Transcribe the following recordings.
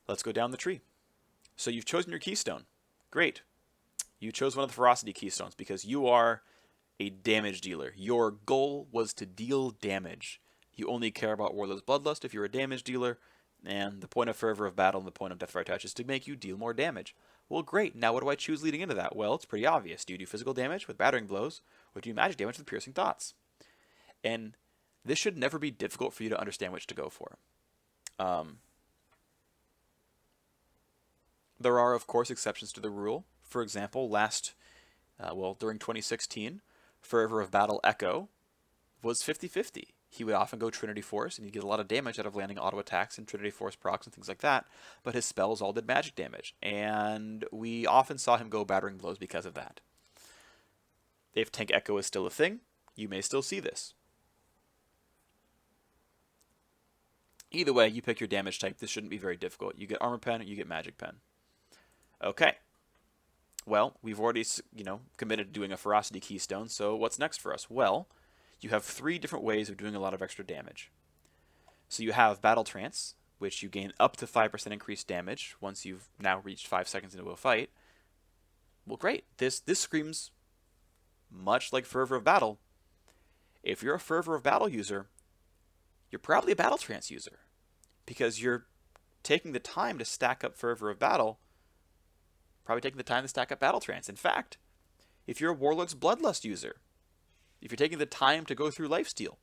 Let's go down the tree. So you've chosen your keystone. Great. You chose one of the Ferocity keystones because you are a damage dealer. Your goal was to deal damage. You only care about Warlord's Bloodlust if you're a damage dealer, and the point of Fervor of Battle and the point of Deathfire Touch is to make you deal more damage. Well, great. Now what do I choose leading into that? Well, it's pretty obvious. Do you do physical damage with battering blows, or do you magic damage with piercing thoughts? And this should never be difficult for you to understand which to go for. There are, of course, exceptions to the rule. For example, during 2016, Fervor of Battle Echo was 50-50. He would often go Trinity Force, and he'd get a lot of damage out of landing auto attacks and Trinity Force procs and things like that, but his spells all did magic damage, and we often saw him go battering blows because of that. If Tank Echo is still a thing, you may still see this. Either way, you pick your damage type. This shouldn't be very difficult. You get Armor Pen, you get Magic Pen. Okay. Well, we've already, committed to doing a Ferocity Keystone, so what's next for us? Well, you have 3 different ways of doing a lot of extra damage. So you have Battle Trance, which you gain up to 5% increased damage once you've now reached 5 seconds into a fight. Well, great. This screams much like Fervor of Battle. If you're a Fervor of Battle user, you're probably a Battle Trance user, because you're taking the time to stack up Fervor of Battle, probably taking the time to stack up Battle Trance. In fact, if you're a Warlord's Bloodlust user, if you're taking the time to go through Lifesteal, you're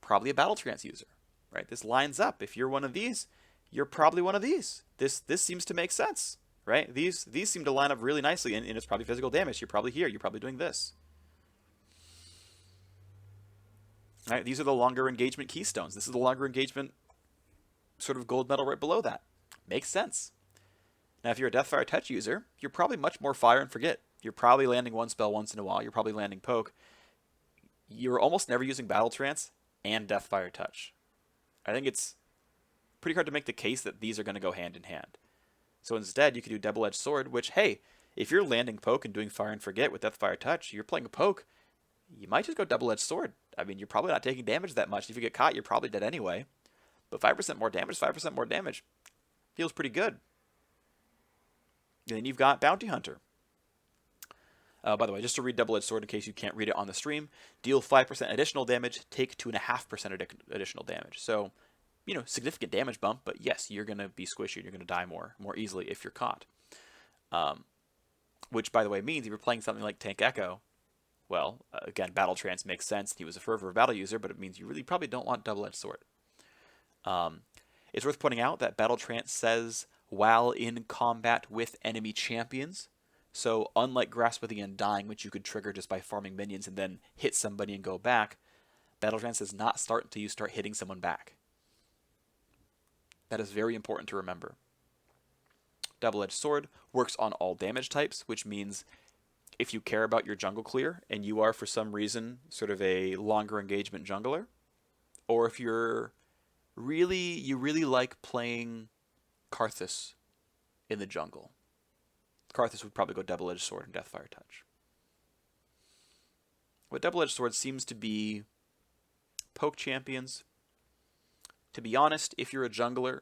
probably a Battle Trance user, right? This lines up. If you're one of these, you're probably one of these. This seems to make sense, right? These seem to line up really nicely, and it's probably physical damage. You're probably here. You're probably doing this. Right? These are the longer engagement keystones. This is the longer engagement sort of gold medal right below that. Makes sense. Now, if you're a Deathfire Touch user, you're probably much more fire and forget. You're probably landing one spell once in a while. You're probably landing poke. You're almost never using Battle Trance and Deathfire Touch. I think it's pretty hard to make the case that these are going to go hand in hand. So instead, you could do Double-Edged Sword, which, hey, if you're landing poke and doing fire and forget with Deathfire Touch, you're playing a poke, you might just go Double-Edged Sword. I mean, you're probably not taking damage that much. If you get caught, you're probably dead anyway. But 5% more damage, 5% more damage. Feels pretty good. And then you've got Bounty Hunter. By the way, just to read Double-Edged Sword in case you can't read it on the stream, deal 5% additional damage, take 2.5% additional damage. So, significant damage bump, but yes, you're going to be squishy. You're going to die more easily if you're caught. Which, by the way, means if you're playing something like Tank Echo, well, again, Battle Trance makes sense. He was a Fervor of Battle user, but it means you really probably don't want Double-Edged Sword. It's worth pointing out that Battle Trance says while in combat with enemy champions. So unlike Grasp of the Undying, which you could trigger just by farming minions and then hit somebody and go back, Battle Trance does not start until you start hitting someone back. That is very important to remember. Double-Edged Sword works on all damage types, which means if you care about your jungle clear and you are for some reason sort of a longer engagement jungler, or if you really like playing Karthus in the jungle, Karthus would probably go Double-Edged Sword and Deathfire Touch. What Double-Edged Sword seems to be poke champions. To be honest, if you're a jungler,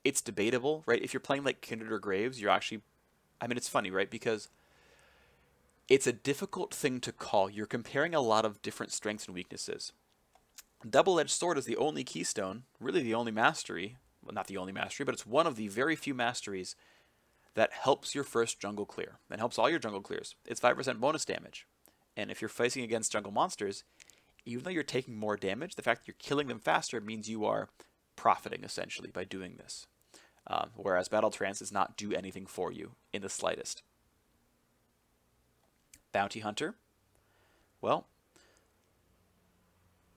it's debatable, right? If you're playing like Kindred or Graves, it's funny, right? Because it's a difficult thing to call. You're comparing a lot of different strengths and weaknesses. Double-Edged Sword is the only keystone, really the only mastery, well, not the only mastery, but it's one of the very few masteries that helps your first jungle clear, and helps all your jungle clears. It's 5% bonus damage. And if you're fighting against jungle monsters, even though you're taking more damage, the fact that you're killing them faster means you are profiting, essentially, by doing this. Whereas Battle Trance does not do anything for you in the slightest. Bounty Hunter. Well,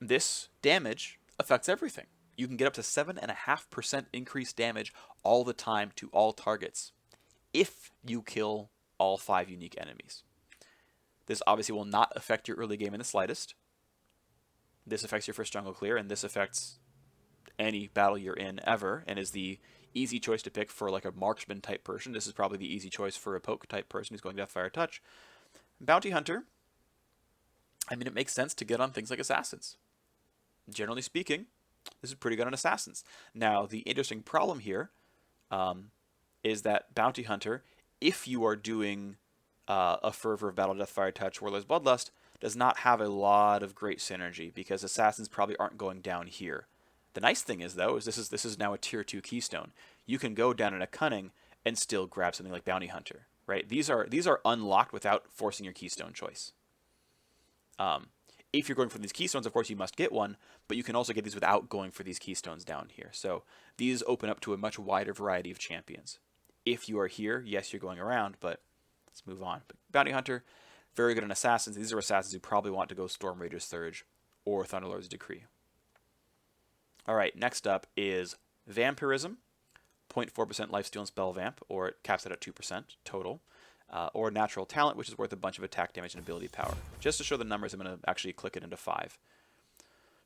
this damage affects everything. You can get up to 7.5% increased damage all the time to all targets if you kill all 5 unique enemies. This obviously will not affect your early game in the slightest. This affects your first jungle clear, and this affects any battle you're in ever, and is the easy choice to pick for like a marksman type person. This is probably the easy choice for a poke type person who's going Deathfire Touch. Bounty Hunter, it makes sense to get on things like Assassins. Generally speaking, This is pretty good on Assassins. Now, the interesting problem here is that Bounty Hunter, if you are doing a Fervor of Battle, Death, Fire, Touch, Warlord's Bloodlust, does not have a lot of great synergy because Assassins probably aren't going down here. The nice thing is, though, is this is now a Tier 2 Keystone. You can go down in a Cunning and still grab something like Bounty Hunter, right? These are unlocked without forcing your Keystone choice. If you're going for these Keystones, of course, you must get one, but you can also get these without going for these Keystones down here. So these open up to a much wider variety of champions. If you are here, yes, you're going around, but let's move on. But Bounty Hunter, very good on Assassins. These are Assassins who probably want to go Storm Rager's Surge or Thunderlord's Decree. All right, next up is Vampirism, 0.4% lifesteal and spell vamp, or it caps it at 2% total. Or Natural Talent, which is worth a bunch of attack damage and ability power. Just to show the numbers, I'm going to actually click it into 5.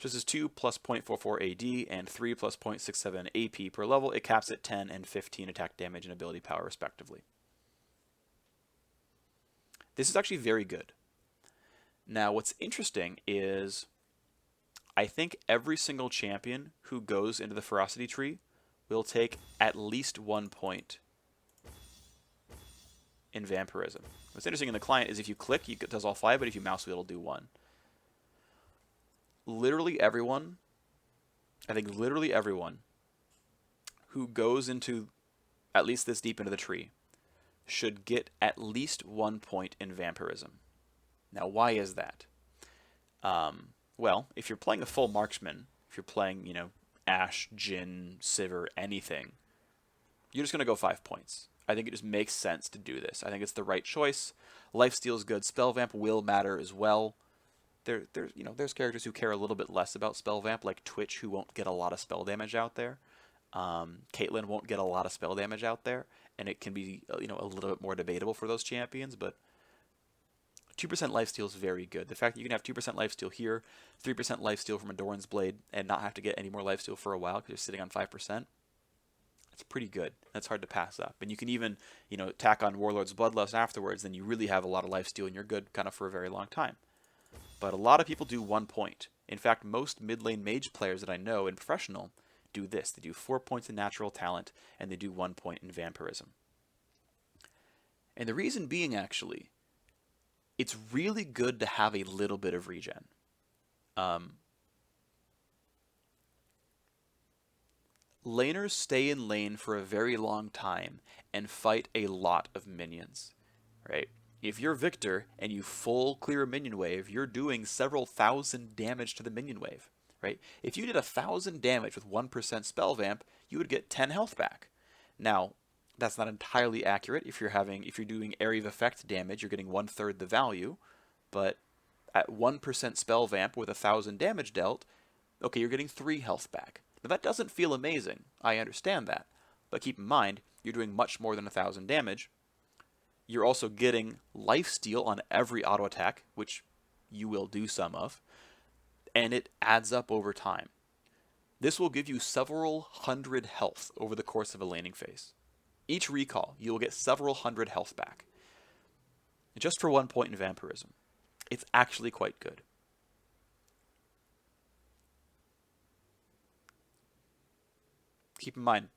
This is 2 plus 0.44 AD and 3 plus 0.67 AP per level. It caps at 10 and 15 attack damage and ability power, respectively. This is actually very good. Now, what's interesting is I think every single champion who goes into the Ferocity tree will take at least 1 point in Vampirism. What's interesting in the client is if you click, it does all 5, but if you mouse wheel, it'll do 1. Literally everyone, I think literally everyone who goes into at least this deep into the tree should get at least 1 point in Vampirism. Now, why is that? Well, if you're playing a full marksman, if you're playing, you know, Ash, Jhin, Sivir, anything, you're just going to go 5 points. I think it just makes sense to do this. I think it's the right choice. Lifesteal is good. Spell Vamp will matter as well. There's characters who care a little bit less about Spell Vamp, like Twitch, who won't get a lot of spell damage out there. Caitlyn won't get a lot of spell damage out there, and it can be a little bit more debatable for those champions. But 2% lifesteal is very good. The fact that you can have 2% lifesteal here, 3% lifesteal from a Doran's Blade, and not have to get any more lifesteal for a while because you're sitting on 5%. It's pretty good. That's hard to pass up. And you can even, tack on Warlord's Bloodlust afterwards, then you really have a lot of lifesteal and you're good kind of for a very long time. But a lot of people do 1 point. In fact, most mid lane mage players that I know in professional do this. They do 4 points in Natural Talent and they do 1 point in Vampirism. And the reason being, actually, it's really good to have a little bit of regen. Laners stay in lane for a very long time and fight a lot of minions, right? If you're Victor and you full clear a minion wave, you're doing several thousand damage to the minion wave, right? If you did 1,000 damage with 1% spell vamp, you would get 10 health back. Now, that's not entirely accurate. If you're doing area of effect damage, you're getting 1/3 the value, but at 1% spell vamp with 1,000 damage dealt, okay, you're getting 3 health back. Now, that doesn't feel amazing. I understand that. But keep in mind, you're doing much more than 1,000 damage. You're also getting lifesteal on every auto attack, which you will do some of, and it adds up over time. This will give you several hundred health over the course of a laning phase. Each recall, you will get several hundred health back. Just for 1 point in Vampirism. It's actually quite good. Keep in mind,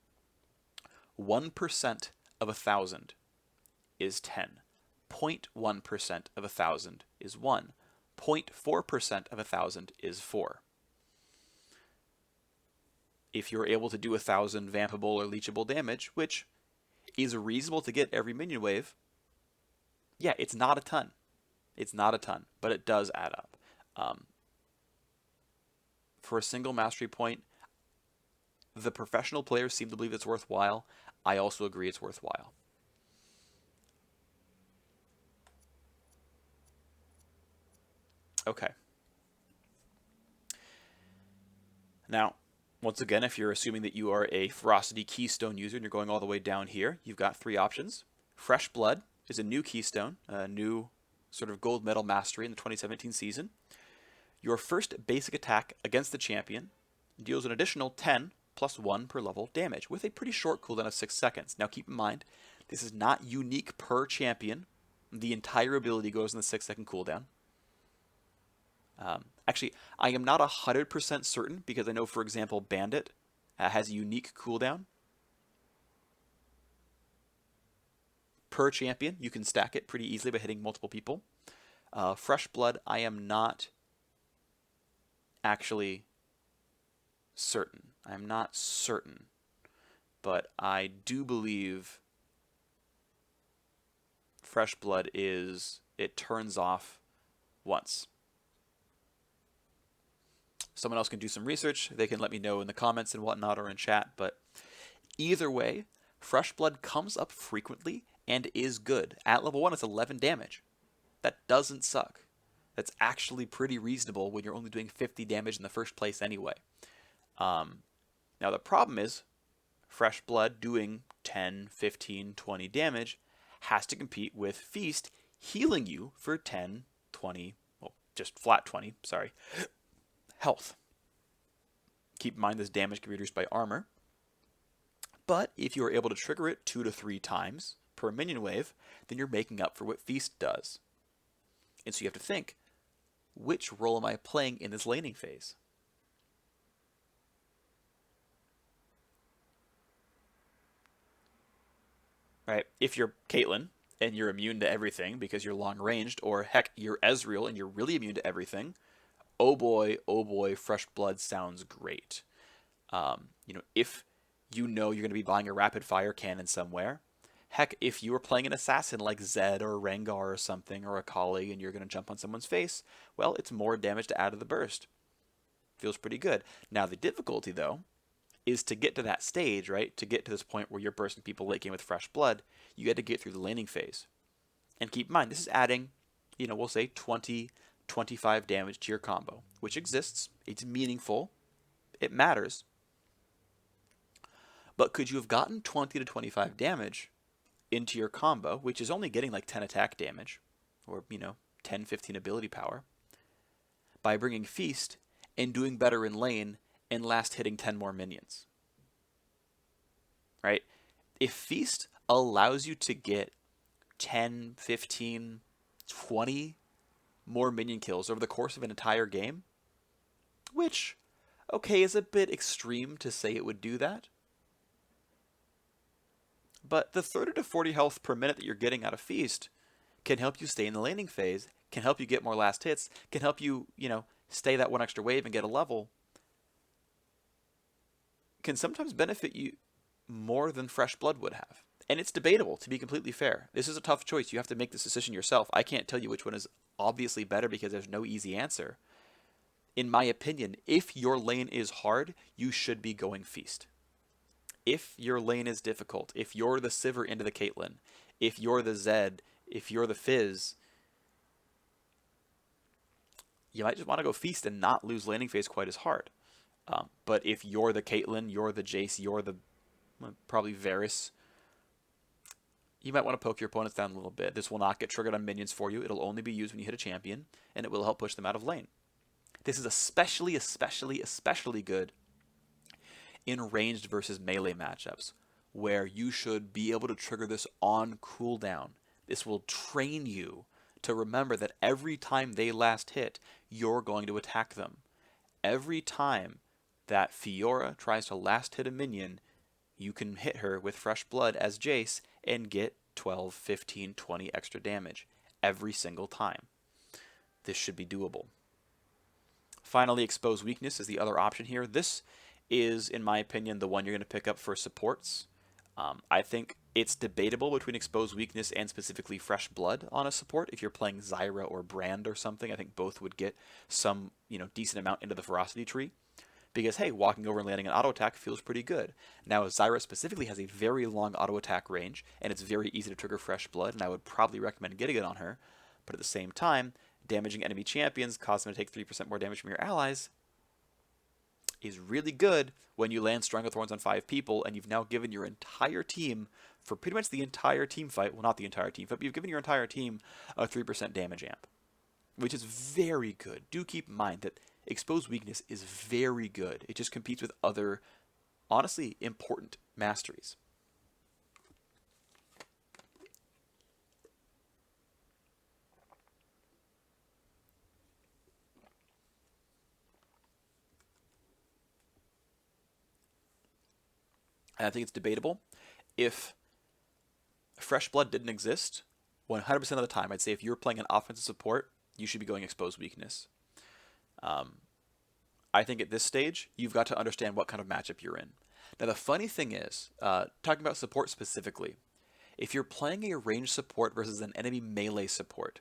1% of 1,000 is 10. 0.1% of 1,000 is 1. 0.4% of 1,000 is 4. If you're able to do 1,000 vampable or leechable damage, which is reasonable to get every minion wave, yeah, it's not a ton. It's not a ton, but it does add up. For a single mastery point, the professional players seem to believe it's worthwhile. I also agree it's worthwhile. Okay. Now, once again, if you're assuming that you are a Ferocity Keystone user and you're going all the way down here, you've got 3 options. Fresh Blood is a new Keystone, a new sort of gold medal mastery in the 2017 season. Your first basic attack against the champion deals an additional 10 plus 1 per level damage with a pretty short cooldown of 6 seconds. Now keep in mind, this is not unique per champion. The entire ability goes in the 6-second cooldown. Actually, I am not 100% certain because I know, for example, Bandit has a unique cooldown per champion. You can stack it pretty easily by hitting multiple people. Fresh Blood, I am not actually certain. I'm not certain, but I do believe Fresh Blood it turns off once. Someone else can do some research. They can let me know in the comments and whatnot or in chat, but either way, Fresh Blood comes up frequently and is good. At level 1, it's 11 damage. That doesn't suck. That's actually pretty reasonable when you're only doing 50 damage in the first place anyway. Now the problem is, Fresh Blood doing 10, 15, 20 damage has to compete with Feast healing you for 10, 20, well, just flat 20, sorry, health. Keep in mind this damage can be reduced by armor. But if you are able to trigger it 2 to 3 times per minion wave, then you're making up for what Feast does. And so you have to think, which role am I playing in this laning phase? Right? If you're Caitlyn and you're immune to everything because you're long ranged, or heck, you're Ezreal and you're really immune to everything, oh boy, Fresh Blood sounds great. If you know you're going to be buying a rapid fire cannon somewhere, heck, if you were playing an assassin like Zed or Rengar or something, or a Kali, and you're going to jump on someone's face, well, it's more damage to add to the burst. Feels pretty good. Now, the difficulty, though, is to get to that stage, right? To get to this point where you're bursting people late game with Fresh Blood, you got to get through the laning phase. And keep in mind, this is adding, we'll say 20, 25 damage to your combo, which exists. It's meaningful. It matters. But could you have gotten 20 to 25 damage into your combo, which is only getting like 10 attack damage, or, 10, 15 ability power, by bringing Feast and doing better in lane and last hitting 10 more minions? Right? If Feast allows you to get 10, 15, 20 more minion kills over the course of an entire game, which, okay, is a bit extreme to say it would do that, but the 30 to 40 health per minute that you're getting out of Feast can help you stay in the laning phase, can help you get more last hits, can help you, stay that one extra wave and get a level, can sometimes benefit you more than Fresh Blood would have. And it's debatable, to be completely fair. This is a tough choice. You have to make this decision yourself. I can't tell you which one is obviously better because there's no easy answer. In my opinion, if your lane is hard, you should be going Feast. If your lane is difficult, if you're the Sivir into the Caitlyn, if you're the Zed, if you're the Fizz, you might just want to go Feast and not lose laning phase quite as hard. But if you're the Caitlyn, you're the Jace, you're the probably Varus, you might want to poke your opponents down a little bit. This will not get triggered on minions for you. It'll only be used when you hit a champion, and it will help push them out of lane. This is especially good in ranged versus melee matchups, where you should be able to trigger this on cooldown. This will train you to remember that every time they last hit, you're going to attack them. Every time that Fiora tries to last hit a minion, you can hit her with Fresh Blood as Jace and get 12, 15, 20 extra damage every single time. This should be doable. Finally, Expose Weakness is the other option here. This is, in my opinion, the one you're going to pick up for supports. I think it's debatable between Expose Weakness and specifically Fresh Blood on a support. If you're playing Zyra or Brand or something, I think both would get some decent amount into the Ferocity tree. Because, hey, walking over and landing an auto attack feels pretty good. Now, Zyra specifically has a very long auto attack range, and it's very easy to trigger Fresh Blood, and I would probably recommend getting it on her. But at the same time, damaging enemy champions, causing them to take 3% more damage from your allies, is really good when you land Stranglethorns on 5 people, and you've now given your entire team, for pretty much the entire team fight, well, not the entire team fight, but you've given your entire team a 3% damage amp, which is very good. Do keep in mind that Exposed Weakness is very good. It just competes with other, honestly, important masteries. And I think it's debatable. If Fresh Blood didn't exist, 100% of the time, I'd say if you're playing an offensive support, you should be going Exposed Weakness. Um, I think at this stage, you've got to understand what kind of matchup you're in. Now, the funny thing is, talking about support specifically, if you're playing a ranged support versus an enemy melee support,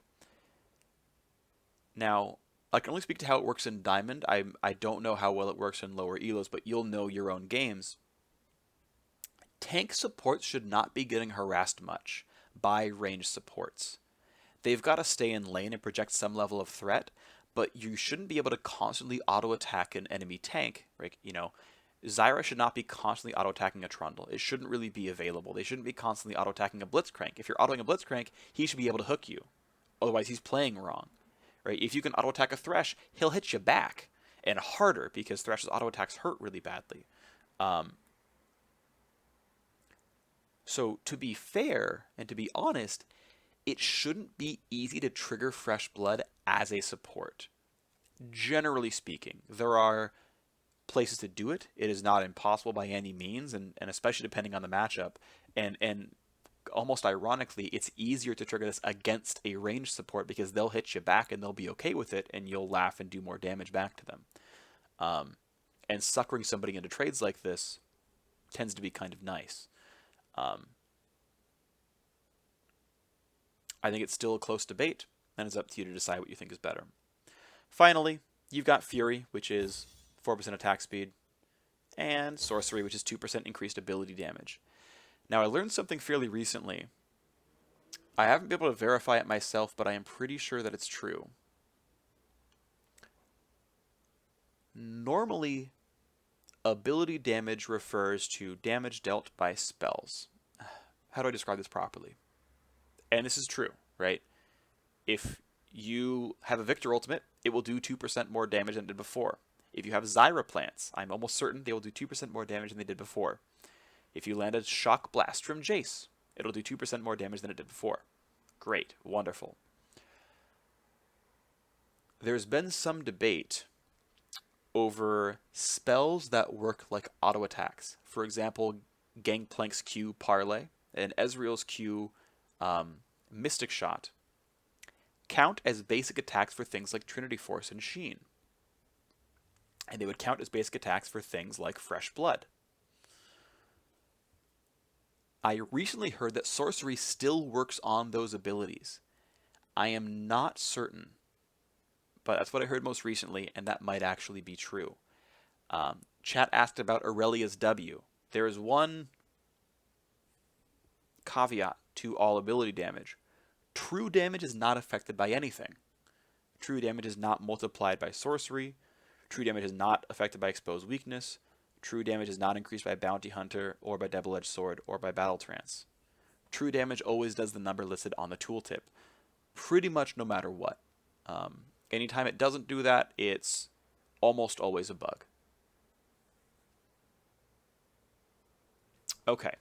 now, I can only speak to how it works in Diamond. I don't know how well it works in lower elos, but you'll know your own games. Tank supports should not be getting harassed much by ranged supports. They've got to stay in lane and project some level of threat, but you shouldn't be able to constantly auto-attack an enemy tank. Right? Zyra should not be constantly auto-attacking a Trundle. It shouldn't really be available. They shouldn't be constantly auto-attacking a Blitzcrank. If you're autoing a Blitzcrank, he should be able to hook you. Otherwise, he's playing wrong. Right? If you can auto-attack a Thresh, he'll hit you back, and harder, because Thresh's auto-attacks hurt really badly. So to be fair, and to be honest, it shouldn't be easy to trigger Fresh Blood as a support. Generally speaking, there are places to do it. It is not impossible by any means, and especially depending on the matchup. And almost ironically, it's easier to trigger this against a ranged support because they'll hit you back and they'll be okay with it, and you'll laugh and do more damage back to them. And suckering somebody into trades like this tends to be kind of nice. I think it's still a close debate, and it's up to you to decide what you think is better. Finally, you've got Fury, which is 4% attack speed, and Sorcery, which is 2% increased ability damage. Now, I learned something fairly recently. I haven't been able to verify it myself, but I am pretty sure that it's true. Normally, ability damage refers to damage dealt by spells. How do I describe this properly? And this is true, right? If you have a Victor ultimate, it will do 2% more damage than it did before. If you have Zyra plants, I'm almost certain they will do 2% more damage than they did before. If you land a Shock Blast from Jace, it'll do 2% more damage than it did before. Great, wonderful. There's been some debate over spells that work like auto attacks. For example, Gangplank's Q Parlay and Ezreal's Q Mystic Shot count as basic attacks for things like Trinity Force and Sheen. And they would count as basic attacks for things like Fresh Blood. I recently heard that Sorcery still works on those abilities. I am not certain, but that's what I heard most recently, and that might actually be true. Chat asked about Aurelia's W. There is one caveat to all ability damage. True damage is not affected by anything. True damage is not multiplied by Sorcery. True damage is not affected by Exposed Weakness. True damage is not increased by Bounty Hunter, or by Double-Edged Sword, or by Battle Trance. True damage always does the number listed on the tooltip, pretty much no matter what. Anytime it doesn't do that, it's almost always a bug. Okay,